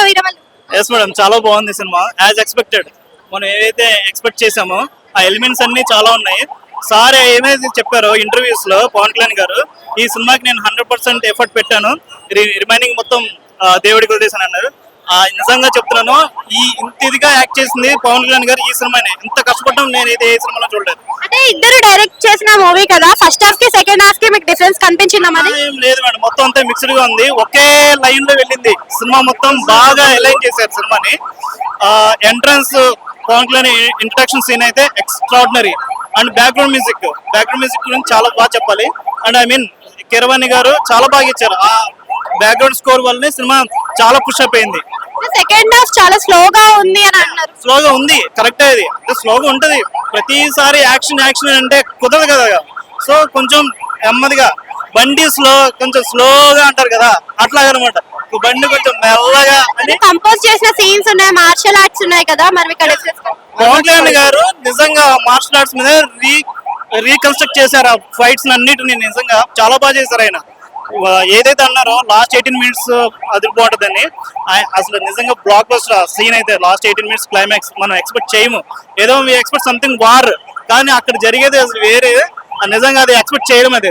Veeramallu? Yes madam, చాలా బాగుంది cinema. As expected, మనం ఏదైతే ఎక్స్పెక్ట్ చేసామో ఆ ఎలిమెంట్స్ అన్ని చాలా ఉన్నాయి. సార్ ఏమైతే చెప్పారో ఇంటర్వ్యూస్ లో పవన్ కళ్యాణ్ గారు, ఈ సినిమాకి నేను 100% ఎఫర్ట్ పెట్టాను, రిమైనింగ్ మొత్తం దేవుడికి వదిలేసాను అన్నారు. నిజంగా చెప్తున్నాను, ఇంత ఇదిగా యాక్ట్ చేసింది పవన్ కళ్యాణ్ గారు ఈ సినిమానే. ఇంత కష్టపడడం నేను అయితే ఏ సినిమాలో చూడలేదు. అంటే ఇద్దరు డైరెక్ట్ చేసిన మూవీ కదా, ఫస్ట్ హాఫ్ కి సెకండ్ హాఫ్ కి మీకు డిఫరెన్స్ కనిపించిందా మరి? ఏం లేదు మేడం, మొత్తం అంతా మిక్స్డ్ గా ఉంది. ఒకే లైన్ లో వెళ్ళింది సినిమా, మొత్తం బాగా ఎలైన్ చేశారు సినిమాని. Entrance Pawan Kalyan introduction scene అయితే ఎక్స్ట్రాడినరీ. అండ్ బ్యాక్గ్రౌండ్ మ్యూజిక్ గురించి చాలా బాగా చెప్పాలి. అండ్ ఐ మీన్ కీరవాణి గారు చాలా బాగా ఇచ్చారు. ఆ బ్యాక్గ్రౌండ్ స్కోర్ వల్లనే సినిమా చాలా పుష్ అప్ అయింది. సెకండ్ హాఫ్ చాలా స్లోగా ఉంది అని అంటున్నారు. స్లోగా ఉంది, కరెక్టే. అది స్లోగా ఉంటది, ప్రతిసారి యాక్షన్ అంటే కుదరదు కదా. సో కొంచెం నెమ్మదిగా, బండి కొంచెం స్లోగా అంటారు కదా, అట్లాగనమాట. బండి కొంచెం మెల్లగా అని. కంపోజ్ చేసిన సీన్స్ ఉన్నాయి, మార్షల్ ఆర్ట్స్ ఉన్నాయి కదా, మరి ఇక్కడ పవన్ కళ్యాణ్ గారు నిజంగా మార్షల్ ఆర్ట్స్ మీద రీకన్స్ట్రక్ట్ చేశారు. ఆ ఫైట్స్ అన్నిటిని నిజంగా చాలా బాగా చేశారు ఆయన. ఏదైతే అన్నారో లాస్ట్ 18 minutes అది బాగుంటుందని, అసలు నిజంగా బ్లాక్ బస్టర్ సీన్ అయితే లాస్ట్ 18 minutes క్లైమాక్స్ మనం ఎక్స్పెక్ట్ చేయము. ఏదో వి ఎక్స్పెక్ట్ సంథింగ్ వార్, కానీ అక్కడ జరిగేది అసలు వేరే. నిజంగా అది ఎక్స్పెక్ట్ చేయడం అదే.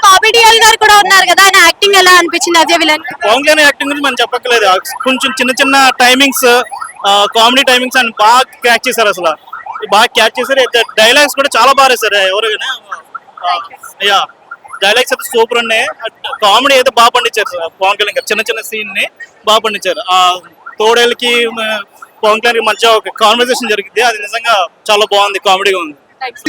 బాబీ డియోల్ గారు కూడా ఉన్నారు కదా, ఆయన యాక్టింగ్ ఎలా అనిపించింది అదే విలన్? పవన్ కళ్యాణ్ యాక్టింగ్ గురించి మనం చెప్పక్కర్లేదు. కొంచెం చిన్న టైమింగ్స్, కామెడీ టైమింగ్స్ అని బాగా క్యాచ్ చేశారు. అసలు బాగా క్యాచ్ చేశారు. డైలాగ్స్ కూడా చాలా బాగా వేశారు. ఎవరైనా యా, డైలాగ్స్ అయితే సూపర్ ఉన్నాయి. కామెడీ అయితే బాగా పండించారు పవన్ కళ్యాణ్ గారు. చిన్న సీన్ ని బాగా పండించారు. తోడేళ్ళకి పవన్ కళ్యాణ్ మధ్య ఒక కాన్వర్సేషన్ జరిగింది, అది నిజంగా చాలా బాగుంది, కామెడీగా ఉంది.